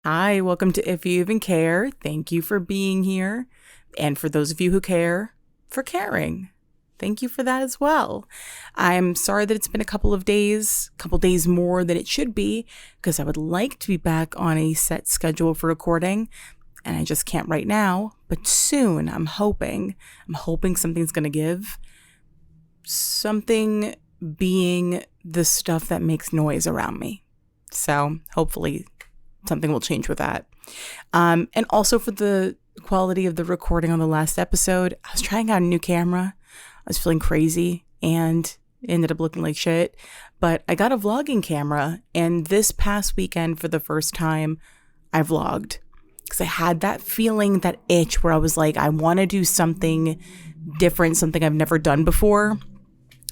Hi, welcome to If You Even Care. Thank you for being here. And for those of you who care, for caring. Thank you for that as well. I'm sorry that it's been a couple days more than it should be, because I would like to be back on a set schedule for recording, and I just can't right now. But soon, I'm hoping something's going to give. Something being the stuff that makes noise around me. So hopefully something will change with that. And also for the quality of the recording on the last episode, I was trying out a new camera. I was feeling crazy and ended up looking like shit. But I got a vlogging camera, and this past weekend, for the first time, I vlogged. Because I had that feeling, that itch where I was like, I want to do something different, something I've never done before.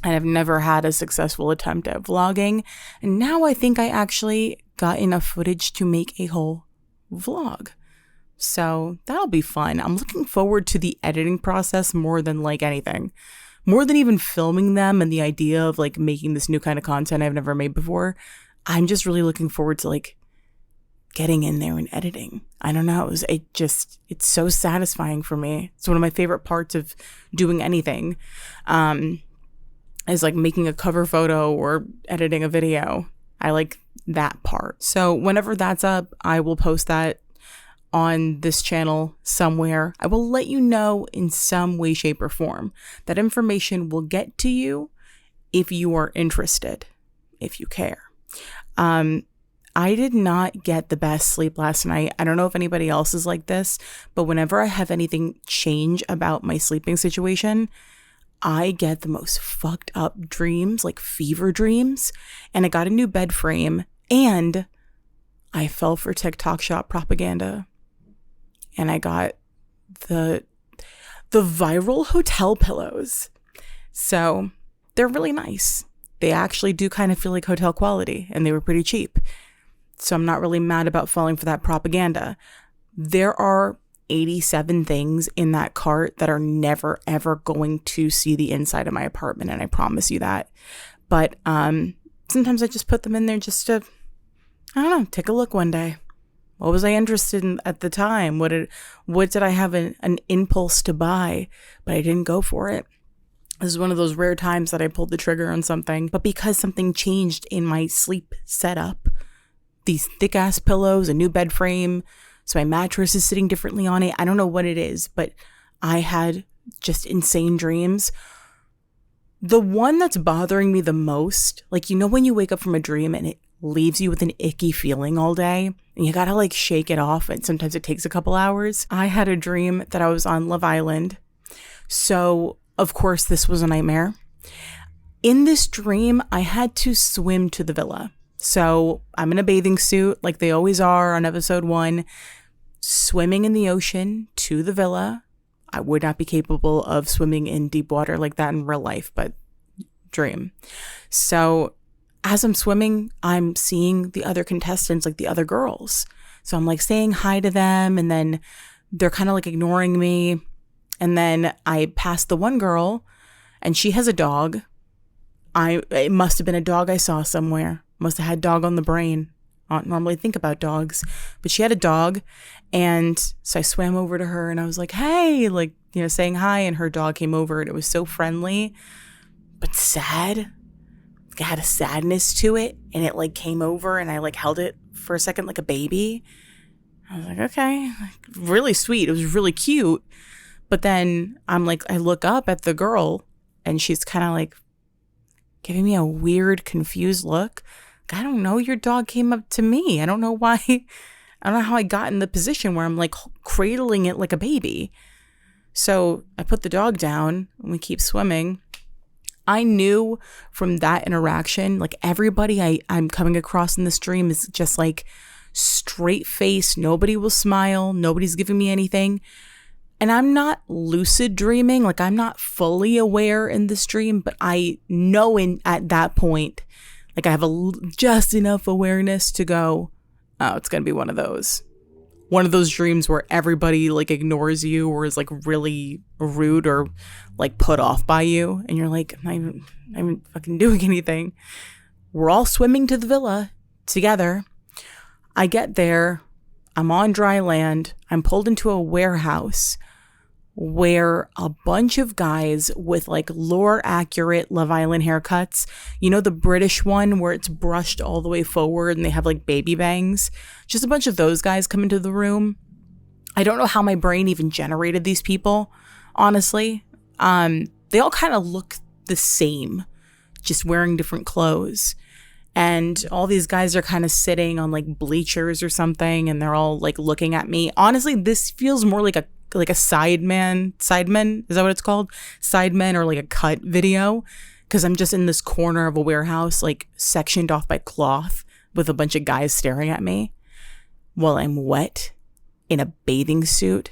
And I've never had a successful attempt at vlogging. And now I think I actually got enough footage to make a whole vlog. So that'll be fun. I'm looking forward to the editing process more than like anything. More than even filming them and the idea of like making this new kind of content I've never made before. I'm just really looking forward to like getting in there and editing. I don't know. It's so satisfying for me. It's one of my favorite parts of doing anything. Is like making a cover photo or editing a video. I like that part. So whenever that's up, I will post that on this channel somewhere. I will let you know in some way, shape, or form. That information will get to you if you are interested, if you care. I did not get the best sleep last night. I don't know if anybody else is like this, but whenever I have anything change about my sleeping situation, I get the most fucked up dreams, like fever dreams. And I got a new bed frame, and I fell for TikTok shop propaganda. And I got the viral hotel pillows. So they're really nice. They actually do kind of feel like hotel quality, and they were pretty cheap. So I'm not really mad about falling for that propaganda. There are 87 things in that cart that are never ever going to see the inside of my apartment, and I promise you that. But sometimes I just put them in there just to, I don't know, take a look one day. What was I interested in at the time? What did I have an impulse to buy, but I didn't go for it? This is one of those rare times that I pulled the trigger on something, but because something changed in my sleep setup, these thick ass pillows, a new bed frame, so my mattress is sitting differently on it. I don't know what it is, but I had just insane dreams. The one that's bothering me the most, like, you know when you wake up from a dream and it leaves you with an icky feeling all day and you gotta like shake it off, and sometimes it takes a couple hours. I had a dream that I was on Love Island. So, of course, this was a nightmare. In this dream, I had to swim to the villa. So I'm in a bathing suit like they always are on episode 1, swimming in the ocean to the villa. I would not be capable of swimming in deep water like that in real life, but dream. So as I'm swimming, I'm seeing the other contestants, like the other girls. So I'm like saying hi to them, and then they're kind of like ignoring me. And then I pass the one girl, and she has a dog. It must have been a dog I saw somewhere. Must have had dog on the brain. I don't normally think about dogs, but she had a dog. And so I swam over to her and I was like, hey, like, you know, saying hi. And her dog came over, and it was so friendly, but sad. It had a sadness to it, and it like came over, and I like held it for a second like a baby. I was like, okay, like, really sweet. It was really cute. But then I'm like, I look up at the girl, and she's kind of like giving me a weird, confused look. I don't know. Your dog came up to me. I don't know why. I don't know how I got in the position where I'm like cradling it like a baby. So I put the dog down, and we keep swimming. I knew from that interaction, like everybody I'm coming across in this dream is just like straight face. Nobody will smile. Nobody's giving me anything. And I'm not lucid dreaming. Like I'm not fully aware in this dream, but I know at that point, like I have just enough awareness to go, oh, it's going to be one of those dreams where everybody like ignores you or is like really rude or like put off by you. And you're like, I'm not even fucking doing anything. We're all swimming to the villa together. I get there. I'm on dry land. I'm pulled into a warehouse where a bunch of guys with like lore accurate Love Island haircuts, you know, the British one where it's brushed all the way forward and they have like baby bangs, just a bunch of those guys come into the room. I don't know how my brain even generated these people, honestly. They all kind of look the same, just wearing different clothes. And all these guys are kind of sitting on like bleachers or something, and they're all like looking at me. Honestly, this feels more like a sidemen, is that what it's called? Sidemen, or like a cut video, because I'm just in this corner of a warehouse, like sectioned off by cloth with a bunch of guys staring at me while I'm wet in a bathing suit.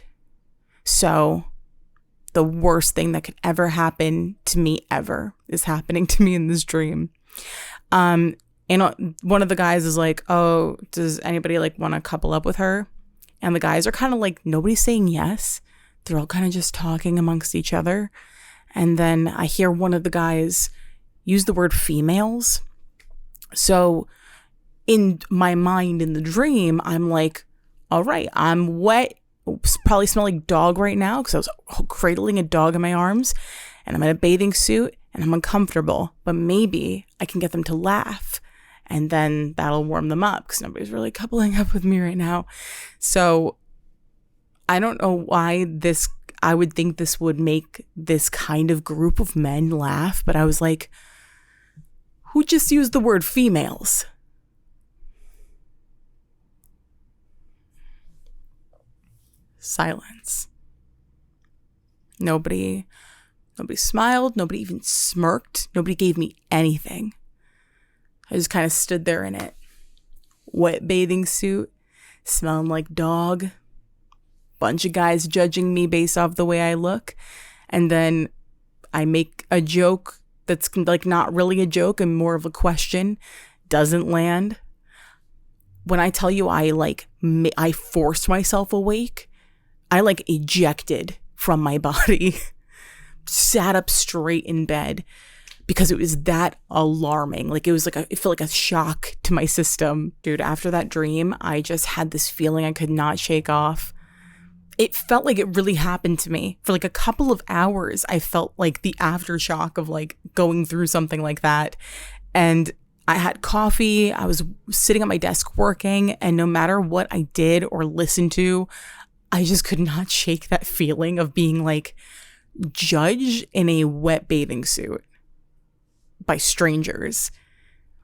So the worst thing that could ever happen to me ever is happening to me in this dream. And one of the guys is like, oh, does anybody like want to couple up with her? And the guys are kind of like, nobody's saying yes. They're all kind of just talking amongst each other. And then I hear one of the guys use the word females. So in my mind, in the dream, I'm like, all right, I'm wet. Probably smell like dog right now because I was cradling a dog in my arms. And I'm in a bathing suit and I'm uncomfortable. But maybe I can get them to laugh. And then that'll warm them up because nobody's really coupling up with me right now. So I don't know why I would think this would make this kind of group of men laugh. But I was like, who just used the word females? Silence. Nobody smiled. Nobody even smirked. Nobody gave me anything. I just kind of stood there in it. Wet bathing suit, smelling like dog. Bunch of guys judging me based off the way I look. And then I make a joke that's like not really a joke and more of a question. Doesn't land. When I tell you I forced myself awake, I like ejected from my body. Sat up straight in bed. Because it was that alarming. Like it felt like a shock to my system. Dude, after that dream, I just had this feeling I could not shake off. It felt like it really happened to me. For like a couple of hours, I felt like the aftershock of like going through something like that. And I had coffee. I was sitting at my desk working. And no matter what I did or listened to, I just could not shake that feeling of being like judged in a wet bathing suit by strangers.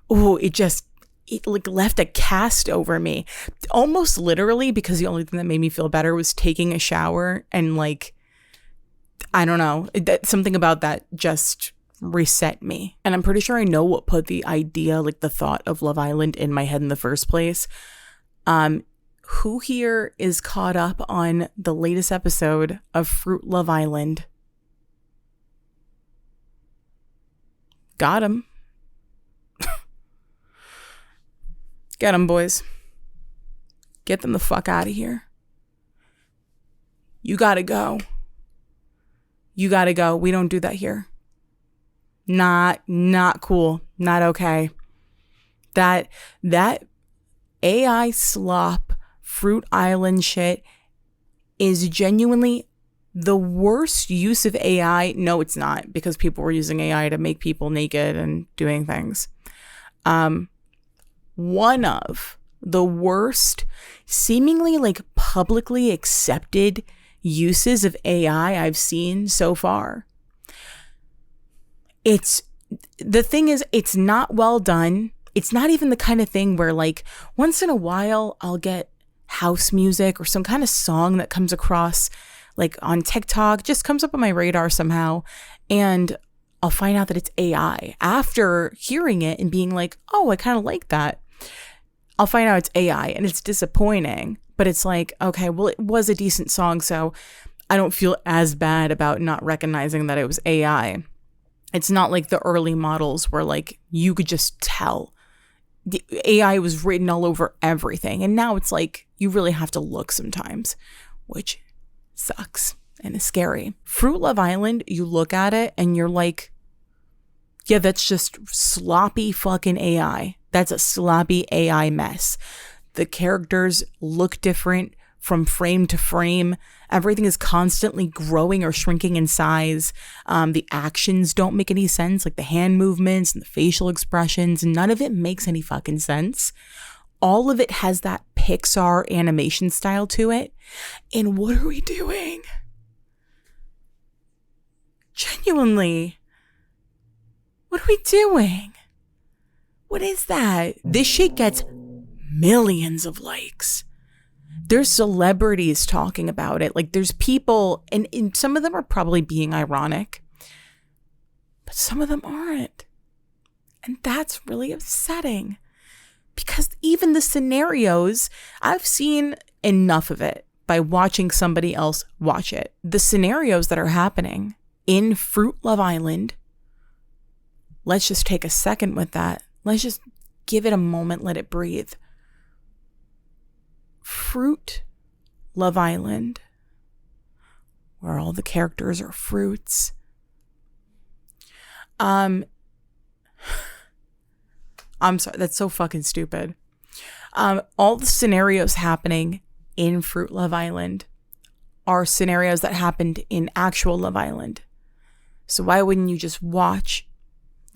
Oh, it like left a cast over me, almost literally, because the only thing that made me feel better was taking a shower and like, I don't know, something about that just reset me. And I'm pretty sure I know what put the idea, like the thought of Love Island in my head in the first place. Who here is caught up on the latest episode of Fruit Love Island? Got him. Get them, boys. Get them the fuck out of here. You gotta go. You gotta go. We don't do that here. Not cool. Not okay. That AI slop Fruit Island shit is genuinely the worst use of AI. No, it's not, because people were using AI to make people naked and doing things. One of the worst, seemingly like publicly accepted uses of AI I've seen so far. The thing is, it's not well done. It's not even the kind of thing where like once in a while I'll get house music or some kind of song that comes across like on TikTok, just comes up on my radar somehow, and I'll find out that it's AI. After hearing it and being like, oh, I kind of like that, I'll find out it's AI, and it's disappointing. But it's like, okay, well, it was a decent song, so I don't feel as bad about not recognizing that it was AI. It's not like the early models where like you could just tell. The AI was written all over everything, and now it's like you really have to look sometimes, which sucks and is scary. Fruit Love Island, you look at it and you're like, yeah, that's just sloppy fucking AI. That's a sloppy AI mess. The characters look different from frame to frame. Everything is constantly growing or shrinking in size. The actions don't make any sense, like the hand movements and the facial expressions. None of it makes any fucking sense. All of it has that Pixar animation style to it. And what are we doing? Genuinely, what are we doing? What is that? This shit gets millions of likes. There's celebrities talking about it. Like, there's people, and some of them are probably being ironic, but some of them aren't. And that's really upsetting, because even the scenarios, I've seen enough of it by watching somebody else watch it. The scenarios that are happening in Fruit Love Island, let's just take a second with that. Let's just give it a moment, let it breathe. Fruit Love Island, where all the characters are fruits. I'm sorry, that's so fucking stupid. All the scenarios happening in Fruit Love Island are scenarios that happened in actual Love Island. So why wouldn't you just watch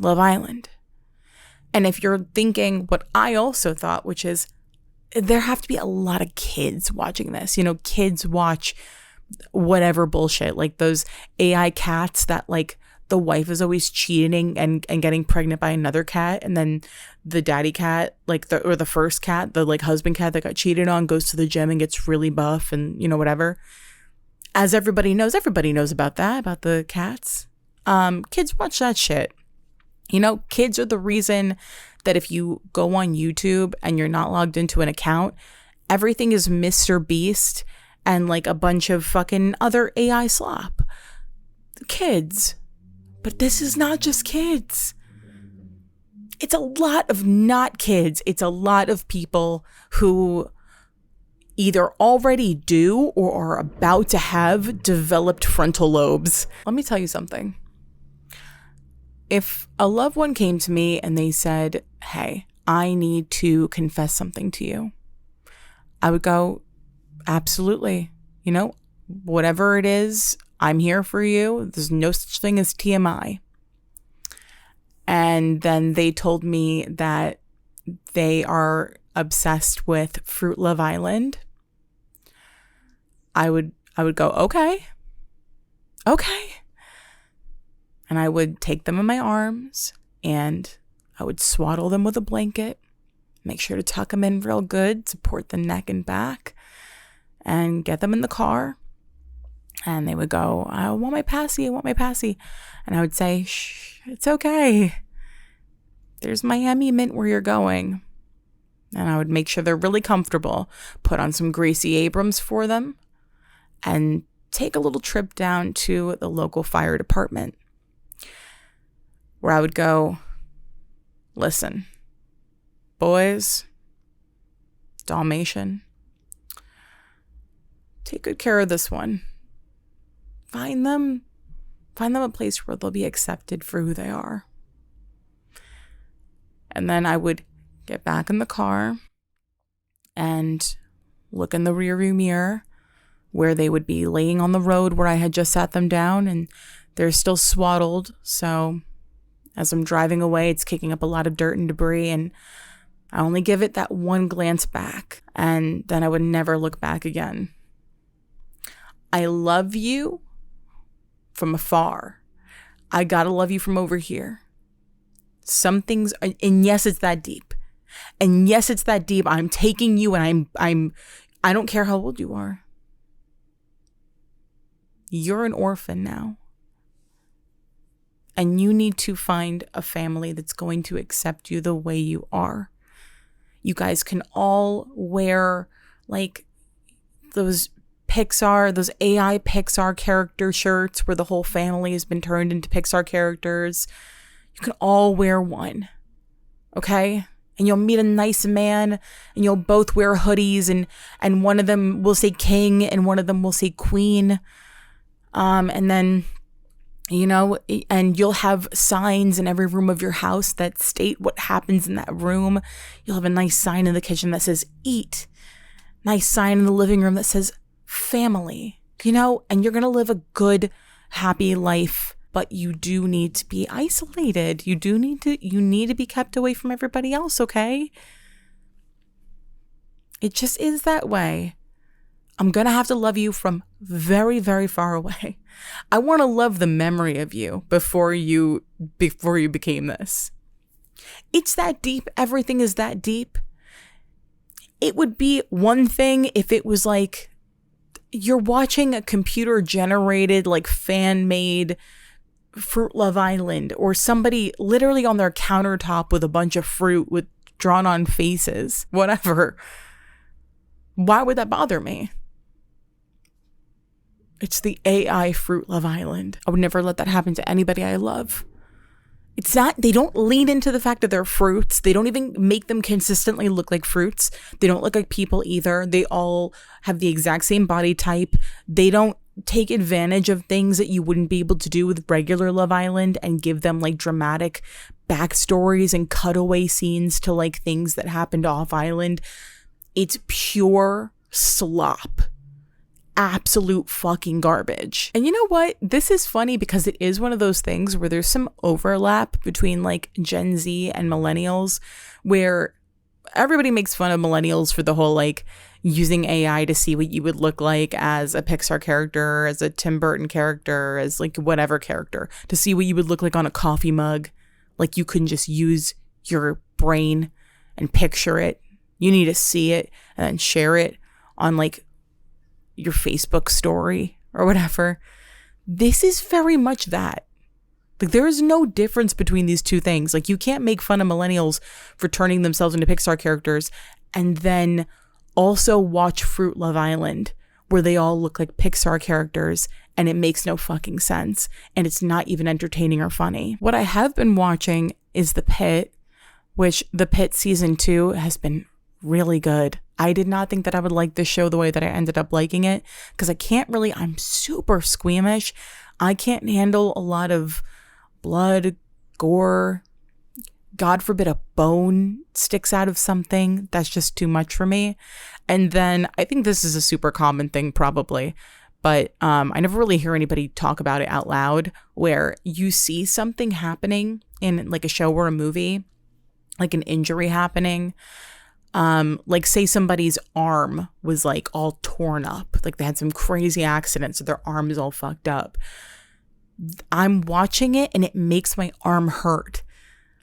Love Island? And if you're thinking what I also thought, which is, there have to be a lot of kids watching this. You know, kids watch whatever bullshit, like those AI cats that, like, the wife is always cheating and getting pregnant by another cat, and then the daddy cat, like the first cat, the like husband cat that got cheated on, goes to the gym and gets really buff and, you know, whatever. As everybody knows about that, about the cats. Kids watch that shit. You know, kids are the reason that if you go on YouTube and you're not logged into an account, everything is Mr. Beast and like a bunch of fucking other AI slop. Kids. But this is not just kids. It's a lot of not kids. It's a lot of people who either already do or are about to have developed frontal lobes. Let me tell you something. If a loved one came to me and they said, hey, I need to confess something to you, I would go, absolutely. You know, whatever it is, I'm here for you. There's no such thing as TMI. And then they told me that they are obsessed with Fruit Love Island. I would go, okay. And I would take them in my arms and I would swaddle them with a blanket, make sure to tuck them in real good, support the neck and back, and get them in the car. And they would go, I want my passy. And I would say, shh, it's okay. There's Miami Mint where you're going. And I would make sure they're really comfortable, put on some Gracie Abrams for them, and take a little trip down to the local fire department, where I would go, listen, boys, Dalmatian, take good care of this one. Find them a place where they'll be accepted for who they are. And then I would get back in the car and look in the rearview mirror where they would be laying on the road where I had just sat them down, and they're still swaddled. So as I'm driving away, it's kicking up a lot of dirt and debris, and I only give it that one glance back, and then I would never look back again. I love you from afar. I gotta love you from over here. Some things, and yes, it's that deep. I'm taking you, and I don't care how old you are. You're an orphan now. And you need to find a family that's going to accept you the way you are. You guys can all wear like those AI Pixar character shirts where the whole family has been turned into Pixar characters. You can all wear one. Okay? And you'll meet a nice man and you'll both wear hoodies, and one of them will say king and one of them will say queen. And then you know, and you'll have signs in every room of your house that state what happens in that room. You'll have a nice sign in the kitchen that says eat, nice sign in the living room that says family, you know, and you're going to live a good, happy life, but you do need to be isolated. You need to be kept away from everybody else, okay? It just is that way. I'm going to have to love you from very, very far away. I want to love the memory of you before you became this. It's that deep. Everything is that deep. It would be one thing if it was like you're watching a computer generated, like fan made Fruit Love Island, or somebody literally on their countertop with a bunch of fruit with drawn on faces, whatever. Why would that bother me? It's the AI Fruit Love Island. I would never let that happen to anybody I love. It's not, they don't lean into the fact that they're fruits. They don't even make them consistently look like fruits. They don't look like people either. They all have the exact same body type. They don't take advantage of things that you wouldn't be able to do with regular Love Island and give them like dramatic backstories and cutaway scenes to like things that happened off island. It's pure slop. Absolute fucking garbage. And you know what? This is funny because it is one of those things where there's some overlap between like Gen Z and millennials, where everybody makes fun of millennials for the whole like using AI to see what you would look like as a Pixar character, as a Tim Burton character, as like whatever character, to see what you would look like on a coffee mug. Like you couldn't just use your brain and picture it. You need to see it and then share it on like your Facebook story or whatever. This is very much that. Like there is no difference between these two things. Like you can't make fun of millennials for turning themselves into Pixar characters and then also watch Fruit Love Island where they all look like Pixar characters and it makes no fucking sense and it's not even entertaining or funny. What I have been watching is The Pitt, which The Pitt season 2 has been really good. I did not think that I would like this show the way that I ended up liking it because I'm super squeamish. I can't handle a lot of blood, gore. God forbid a bone sticks out of something. That's just too much for me. And then I think this is a super common thing probably, but I never really hear anybody talk about it out loud, where you see something happening in like a show or a movie, like an injury happening. Like say somebody's arm was like all torn up, like they had some crazy accident, so their arm is all fucked up. I'm watching it and it makes my arm hurt.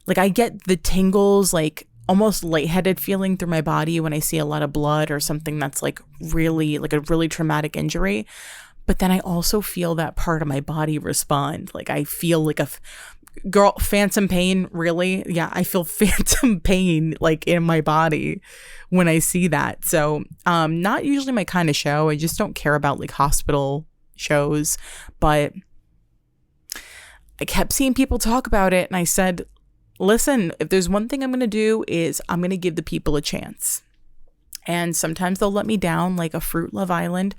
Like I get the tingles, like almost lightheaded feeling through my body when I see a lot of blood or something that's like really like a really traumatic injury. But then I also feel that part of my body respond. Like I feel like girl, phantom pain, really? Yeah, I feel phantom pain like in my body when I see that. So not usually my kind of show. I just don't care about like hospital shows. But I kept seeing people talk about it and I said, listen, if there's one thing I'm going to do is I'm going to give the people a chance. And sometimes they'll let me down like a Fruit Love Island.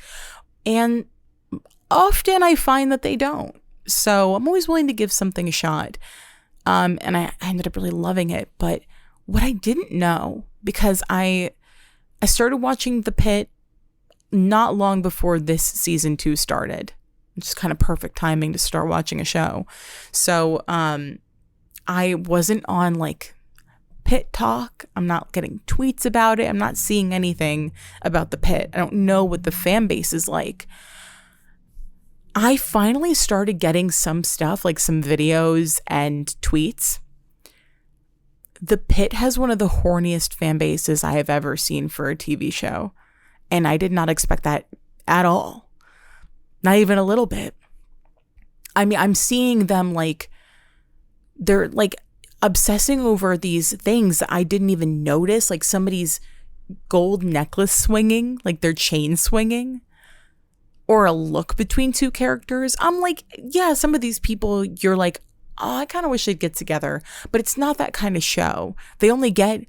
And often I find that they don't. So I'm always willing to give something a shot. And I ended up really loving it. But what I didn't know, because I started watching The Pitt not long before this season 2 started. Just kind of perfect timing to start watching a show. So I wasn't on like Pitt Talk. I'm not getting tweets about it. I'm not seeing anything about The Pitt. I don't know what the fan base is like. I finally started getting some stuff, like some videos and tweets. The Pitt has one of the horniest fan bases I have ever seen for a TV show. And I did not expect that at all. Not even a little bit. I mean, I'm seeing them like, they're like obsessing over these things that I didn't even notice. Like somebody's gold necklace swinging, like their chain swinging. Or a look between two characters. I'm like, yeah, some of these people, you're like, oh, I kind of wish they'd get together. But it's not that kind of show. They only get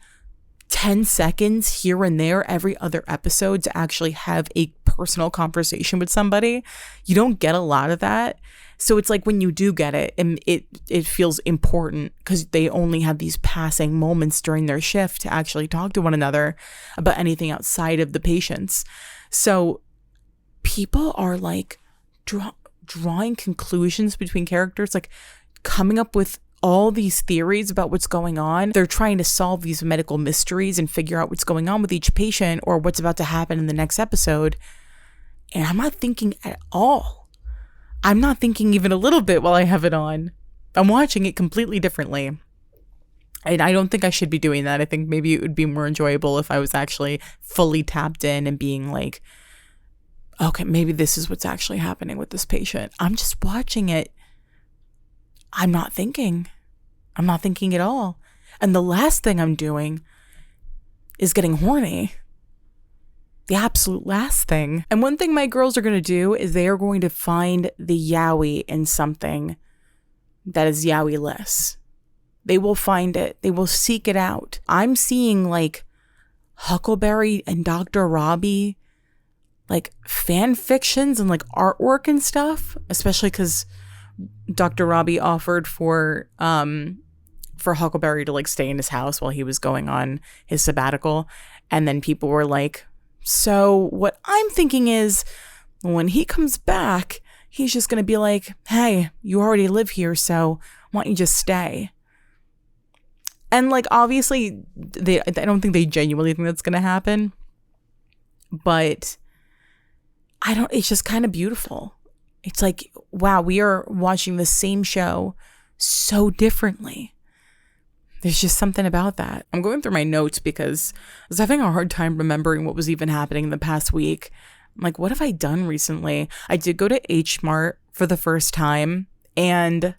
10 seconds here and there every other episode to actually have a personal conversation with somebody. You don't get a lot of that. So it's like when you do get it, and it feels important because they only have these passing moments during their shift to actually talk to one another about anything outside of the patients. So people are like drawing conclusions between characters, like coming up with all these theories about what's going on. They're trying to solve these medical mysteries and figure out what's going on with each patient or what's about to happen in the next episode. And I'm not thinking at all. I'm not thinking even a little bit while I have it on. I'm watching it completely differently. And I don't think I should be doing that. I think maybe it would be more enjoyable if I was actually fully tapped in and being like, okay, maybe this is what's actually happening with this patient. I'm just watching it. I'm not thinking. I'm not thinking at all. And the last thing I'm doing is getting horny. The absolute last thing. And one thing my girls are going to do is they are going to find the yaoi in something that is yaoi-less. They will find it. They will seek it out. I'm seeing like Huckleberry and Dr. Robbie, like fan fictions and like artwork and stuff, especially because Dr. Robbie offered for Huckleberry to like stay in his house while he was going on his sabbatical. And then people were like, so what I'm thinking is when he comes back, he's just going to be like, hey, you already live here, so why don't you just stay? And like, obviously, I don't think they genuinely think that's going to happen. But it's just kind of beautiful. It's like, wow, we are watching the same show so differently. There's just something about that. I'm going through my notes because I was having a hard time remembering what was even happening in the past week. I'm like, what have I done recently? I did go to hmart for the first time, and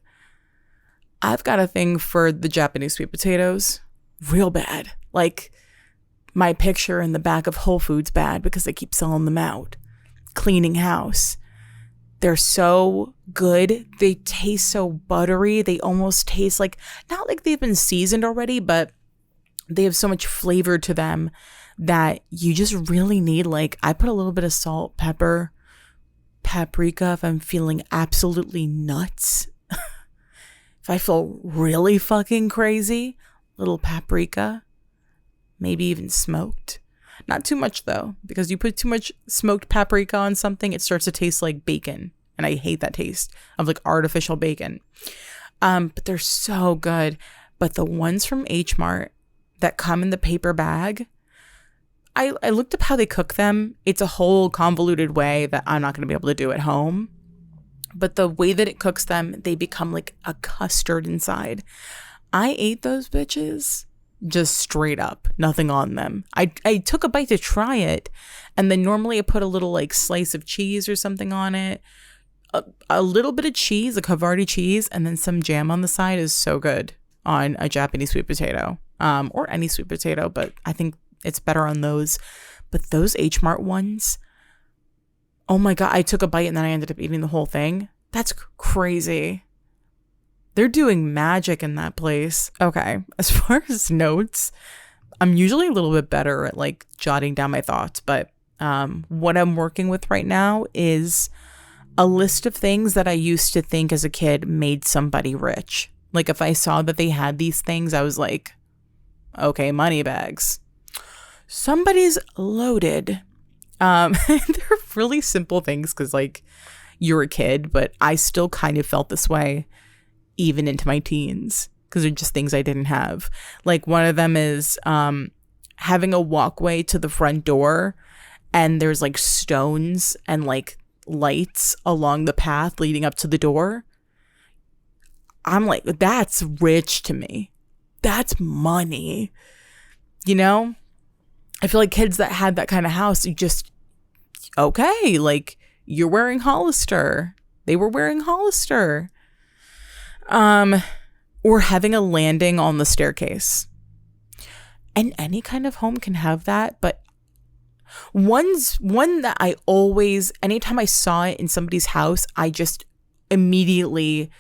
I've got a thing for the Japanese sweet potatoes real bad. Like my picture in the back of Whole Foods bad because they keep selling them out. Cleaning house. They're so good. They taste so buttery. They almost taste like, not like they've been seasoned already, but they have so much flavor to them that you just really need, like, I put a little bit of salt, pepper, paprika if I'm feeling absolutely nuts. If I feel really fucking crazy, little paprika, maybe even smoked. Not too much though, because you put too much smoked paprika on something, it starts to taste like bacon. And I hate that taste of like artificial bacon. But they're so good. But the ones from hmart that come in the paper bag, I looked up how they cook them. It's a whole convoluted way that I'm not going to be able to do at home. But the way that it cooks them, they become like a custard inside. I ate those bitches just straight up, nothing on them. I took a bite to try it, and then normally I put a little like slice of cheese or something on it. A little bit of cheese, like Havarti cheese, and then some jam on the side is so good on a Japanese sweet potato, or any sweet potato, but I think it's better on those. But those hmart ones, oh my God, I took a bite and then I ended up eating the whole thing. That's crazy. They're doing magic in that place. Okay, as far as notes, I'm usually a little bit better at like jotting down my thoughts, but what I'm working with right now is a list of things that I used to think as a kid made somebody rich. Like if I saw that they had these things, I was like, okay, money bags. Somebody's loaded. They're really simple things because like you're a kid, but I still kind of felt this way even into my teens because they're just things I didn't have. Like one of them is having a walkway to the front door and there's like stones and like lights along the path leading up to the door. I'm like, that's rich to me. That's money. You know? I feel like kids that had that kind of house, you just, okay, like you're wearing Hollister. They were wearing Hollister. Or having a landing on the staircase. And any kind of home can have that, but one that I always, anytime I saw it in somebody's house, I just immediately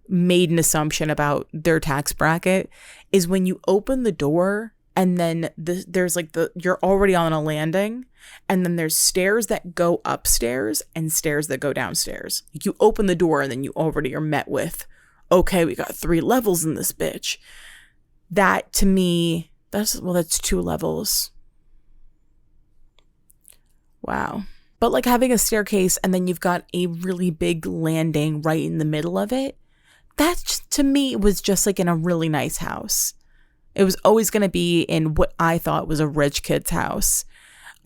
made an assumption about their tax bracket is when you open the door And then there's like you're already on a landing, and then there's stairs that go upstairs and stairs that go downstairs. Like you open the door and then you already are met with, okay, we got 3 levels in this bitch. That to me, that's 2 levels. Wow. But like having a staircase and then you've got a really big landing right in the middle of it, that to me was just like in a really nice house. It was always going to be in what I thought was a rich kid's house.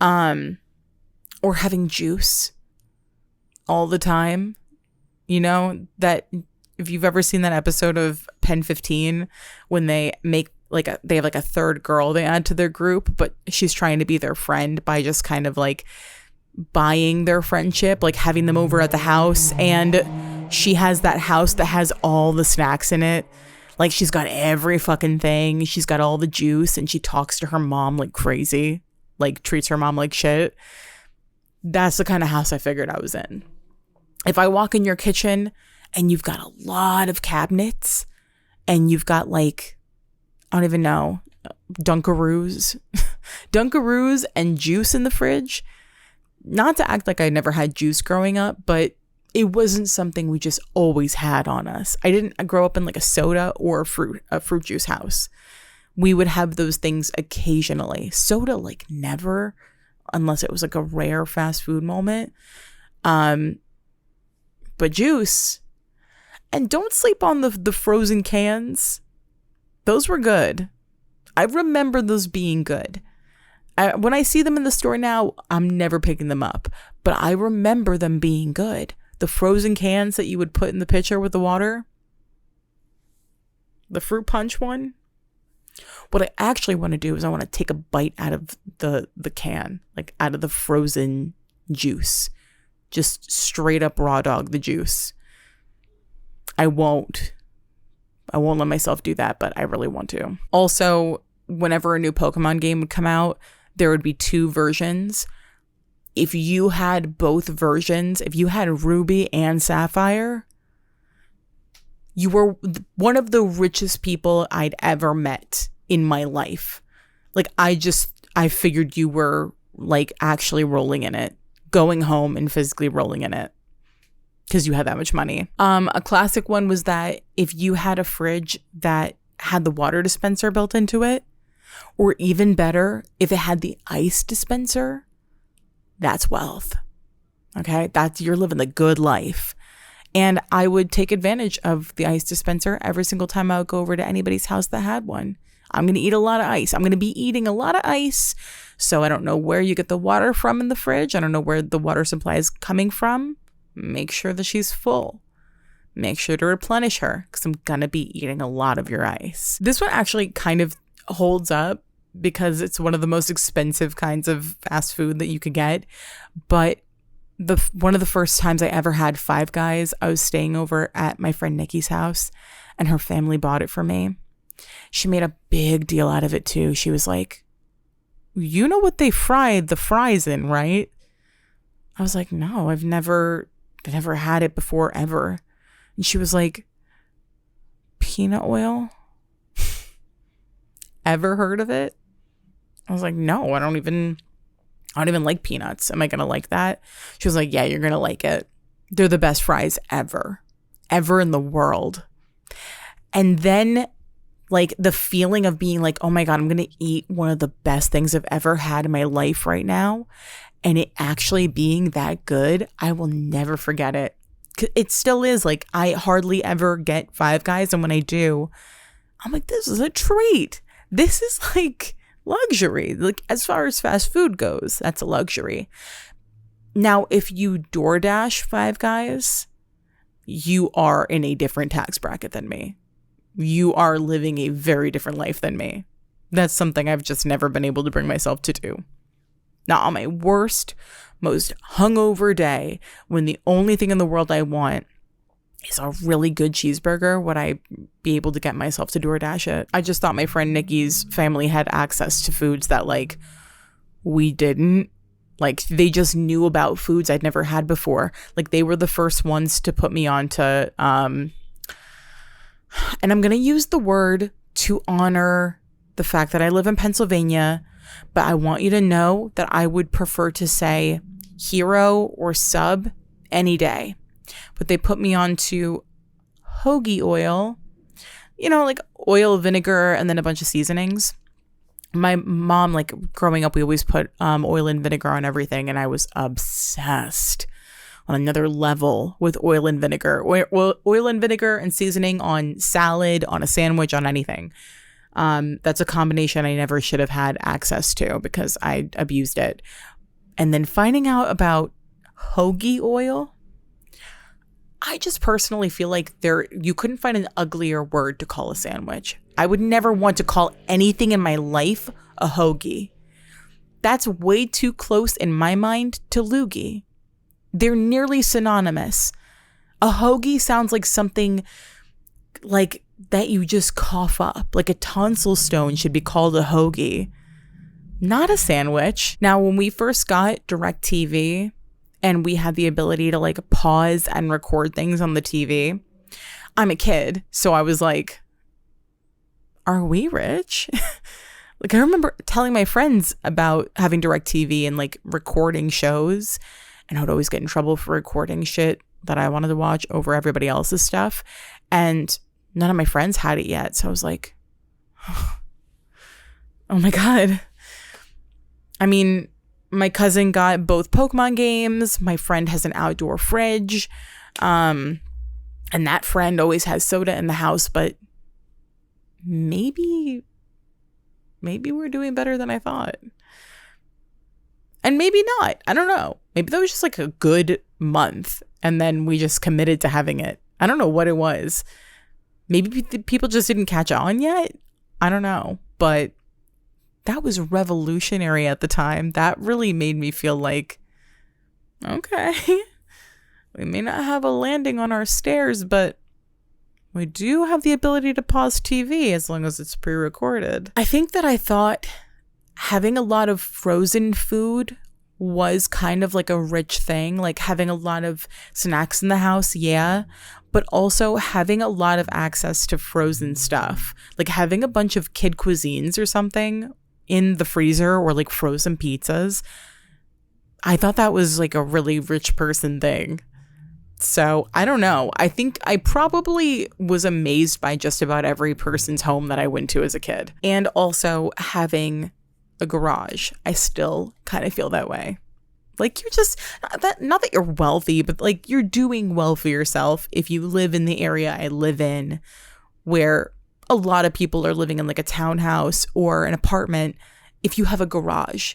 Or having juice all the time. You know, that if you've ever seen that episode of Pen 15 when they make they have like a third girl they add to their group, but she's trying to be their friend by just kind of like buying their friendship, like having them over at the house, and she has that house that has all the snacks in it. Like she's got every fucking thing. She's got all the juice, and she talks to her mom like crazy, like treats her mom like shit. That's the kind of house I figured I was in. If I walk in your kitchen and you've got a lot of cabinets and you've got like, I don't even know, Dunkaroos and juice in the fridge. Not to act like I never had juice growing up, but it wasn't something we just always had on us. I didn't grow up in like a soda or a fruit juice house. We would have those things occasionally. Soda, like never, unless it was like a rare fast food moment. But juice. And don't sleep on the frozen cans. Those were good. I remember those being good. When I see them in the store now, I'm never picking them up. But I remember them being good. The frozen cans that you would put in the pitcher with the water. The fruit punch one. What I actually want to do is I want to take a bite out of the can. Like out of the frozen juice. Just straight up raw dog the juice. I won't let myself do that, but I really want to. Also, whenever a new Pokemon game would come out, there would be 2 versions. If you had both versions, if you had Ruby and Sapphire, you were one of the richest people I'd ever met in my life. Like, I figured you were like actually rolling in it, going home and physically rolling in it. Because you had that much money. A classic one was that if you had a fridge that had the water dispenser built into it, or even better, if it had the ice dispenser, that's wealth. Okay? You're living the good life. And I would take advantage of the ice dispenser every single time I would go over to anybody's house that had one. I'm going to eat a lot of ice. I'm going to be eating a lot of ice. So I don't know where you get the water from in the fridge. I don't know where the water supply is coming from. Make sure that she's full. Make sure to replenish her because I'm going to be eating a lot of your ice. This one actually kind of holds up because it's one of the most expensive kinds of fast food that you could get. But one of the first times I ever had Five Guys, I was staying over at my friend Nikki's house and her family bought it for me. She made a big deal out of it too. She was like, you know what they fried the fries in, right? I was like, no, I've never had it before ever. And she was like, peanut oil? Ever heard of it? I was like, no, I don't even like peanuts. Am I going to like that? She was like, yeah, you're going to like it. They're the best fries ever in the world. And then like the feeling of being like, oh my God, I'm going to eat one of the best things I've ever had in my life right now. And it actually being that good, I will never forget it. It still is. Like, I hardly ever get Five Guys. And when I do, I'm like, this is a treat. This is like luxury. Like, as far as fast food goes, that's a luxury. Now, if you DoorDash Five Guys, you are in a different tax bracket than me. You are living a very different life than me. That's something I've just never been able to bring myself to do. Now, on my worst, most hungover day, when the only thing in the world I want is a really good cheeseburger, would I be able to get myself to DoorDash it? I just thought my friend Nikki's family had access to foods that, like, we didn't. Like, they just knew about foods I'd never had before. Like, they were the first ones to put me on to, and I'm going to use the word to honor the fact that I live in Pennsylvania, but I want you to know that I would prefer to say hero or sub any day. But they put me on to hoagie oil, like oil, vinegar, and then a bunch of seasonings. My mom, like growing up, we always put oil and vinegar on everything, and I was obsessed on another level with oil and vinegar. Oil and vinegar and seasoning on salad, on a sandwich, on anything. That's a combination I never should have had access to because I abused it. And then finding out about hoagie oil, I just personally feel like you couldn't find an uglier word to call a sandwich. I would never want to call anything in my life a hoagie. That's way too close in my mind to loogie. They're nearly synonymous. A hoagie sounds like something like that you just cough up. Like a tonsil stone should be called a hoagie, not a sandwich. Now, when we first got DirecTV and we had the ability to like pause and record things on the TV, I'm a kid, so I was like, are we rich? Like, I remember telling my friends about having DirecTV and like recording shows, and I would always get in trouble for recording shit that I wanted to watch over everybody else's stuff. And none of my friends had it yet. So I was like, oh my God. I mean, my cousin got both Pokemon games. My friend has an outdoor fridge. And that friend always has soda in the house, but maybe we're doing better than I thought. And maybe not. I don't know. Maybe that was just like a good month and then we just committed to having it. I don't know what it was. Maybe people just didn't catch on yet. I don't know. But that was revolutionary at the time. That really made me feel like, okay, we may not have a landing on our stairs, but we do have the ability to pause TV as long as it's pre-recorded. I think that I thought having a lot of frozen food was kind of like a rich thing, like having a lot of snacks in the house, yeah, but also having a lot of access to frozen stuff, like having a bunch of kid cuisines or something in the freezer or like frozen pizzas. I thought that was like a really rich person thing. So I don't know. I think I probably was amazed by just about every person's home that I went to as a kid. And also having a garage. I still kind of feel that way. Like you're just, not that you're wealthy, but like you're doing well for yourself if you live in the area I live in, where a lot of people are living in like a townhouse or an apartment. If you have a garage,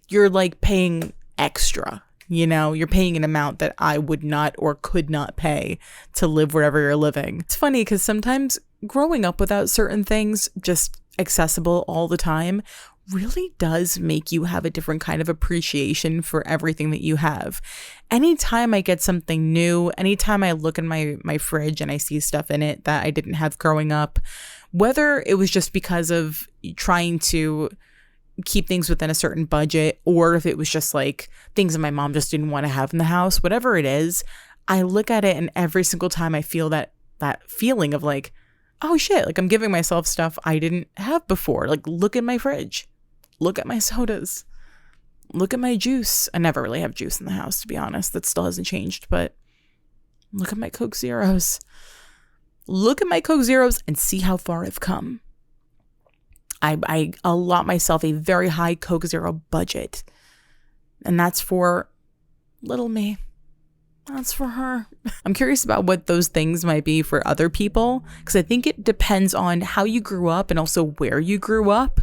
you're like paying extra. You're paying an amount that I would not or could not pay to live wherever you're living. It's funny because sometimes growing up without certain things just accessible all the time really does make you have a different kind of appreciation for everything that you have. Anytime I get something new, anytime I look in my fridge and I see stuff in it that I didn't have growing up, whether it was just because of trying to keep things within a certain budget, or if it was just like things that my mom just didn't want to have in the house, whatever it is, I look at it and every single time I feel that feeling of like, oh shit, like I'm giving myself stuff I didn't have before. Like, look at my fridge, look at my sodas, look at my juice. I never really have juice in the house, to be honest. That still hasn't changed, but look at my Coke Zeros. Look at my Coke Zeros and see how far I've come. I allot myself a very high Coke Zero budget. And that's for little me. That's for her. I'm curious about what those things might be for other people, because I think it depends on how you grew up and also where you grew up.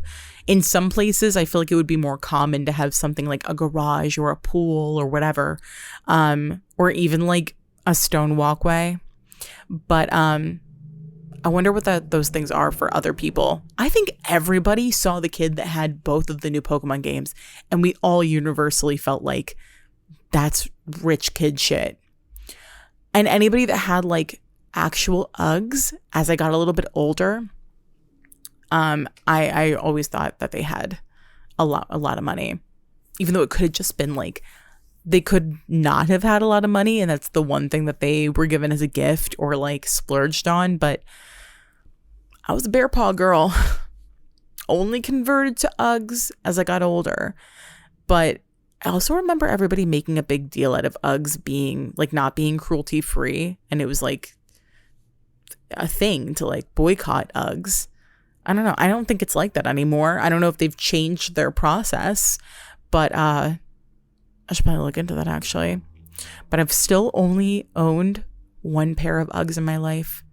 In some places, I feel like it would be more common to have something like a garage or a pool or whatever, or even like a stone walkway. But I wonder what those things are for other people. I think everybody saw the kid that had both of the new Pokemon games, and we all universally felt like that's rich kid shit. And anybody that had like actual Uggs, as I got a little bit older, I always thought that they had a lot of money, even though it could have just been like they could not have had a lot of money, and that's the one thing that they were given as a gift or like splurged on. But I was a bearpaw girl. only converted to Uggs as I got older. But I also remember everybody making a big deal out of Uggs being like not being cruelty free. And it was like a thing to like boycott Uggs. I don't know. I don't think it's like that anymore. I don't know if they've changed their process, but I should probably look into that actually. But I've still only owned one pair of Uggs in my life.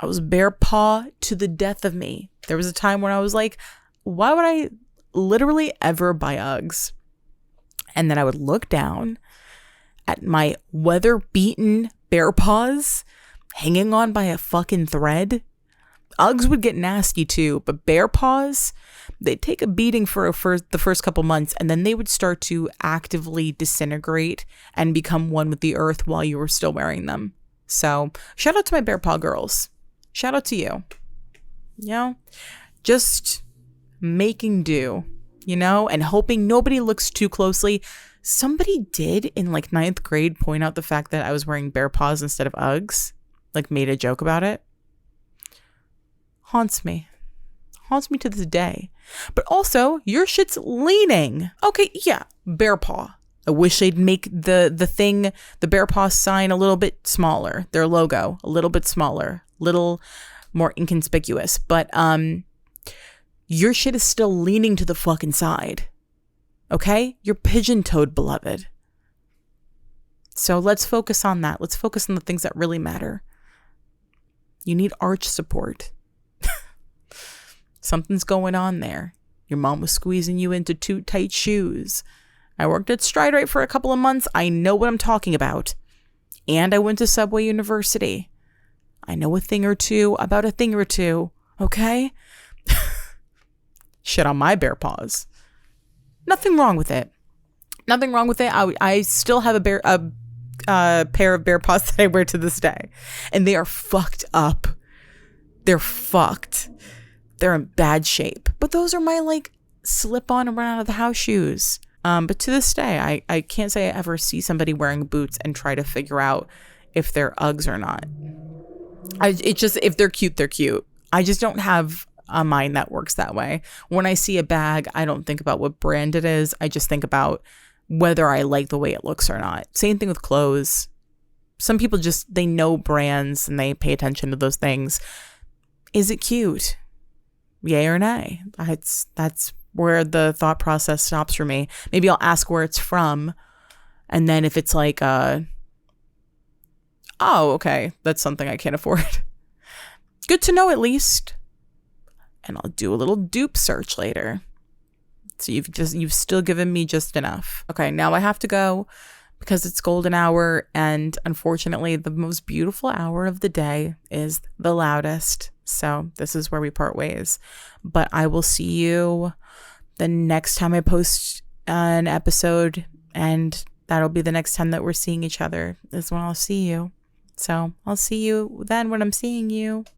I was bearpaw to the death of me. There was a time when I was like, why would I literally ever buy Uggs? And then I would look down at my weather-beaten bearpaws hanging on by a fucking thread. Uggs would get nasty too, but bearpaws, they'd take a beating for the first couple months, and then they would start to actively disintegrate and become one with the earth while you were still wearing them. So shout out to my bearpaw girls. Shout out to you. You know, just making do, you know, and hoping nobody looks too closely. Somebody did in like 9th grade point out the fact that I was wearing bearpaws instead of Uggs, like made a joke about it. Haunts me to this day. But also, your shit's leaning. Okay, yeah, bearpaw. I wish they'd make the thing, the bearpaw sign a little bit smaller. Their logo a little bit smaller, little more inconspicuous. But your shit is still leaning to the fucking side. Okay? You're pigeon-toed, beloved. So let's focus on that. Let's focus on the things that really matter. You need arch support. Something's going on there. Your mom was squeezing you into too tight shoes. I worked at Stride Rite for a couple of months. I know what I'm talking about. And I went to Subway University. I know a thing or two about a thing or two. Okay? Shit on my bare paws. Nothing wrong with it. Nothing wrong with it. I still have a pair of bare paws that I wear to this day. And they are fucked up. They're fucked. They're in bad shape. But those are my like slip on and run out of the house shoes. But to this day, I can't say I ever see somebody wearing boots and try to figure out if they're Uggs or not. If they're cute, they're cute. I just don't have a mind that works that way. When I see a bag, I don't think about what brand it is. I just think about whether I like the way it looks or not. Same thing with clothes. Some people they know brands and they pay attention to those things. Is it cute? Yay or nay? That's where the thought process stops for me. Maybe I'll ask where it's from. And then if it's like, oh, okay, that's something I can't afford. Good to know at least. And I'll do a little dupe search later. So you've still given me just enough. Okay, now I have to go because it's golden hour. And unfortunately, the most beautiful hour of the day is the loudest. So this is where we part ways. But I will see you the next time I post an episode. And that'll be the next time that we're seeing each other is when I'll see you. So I'll see you then when I'm seeing you.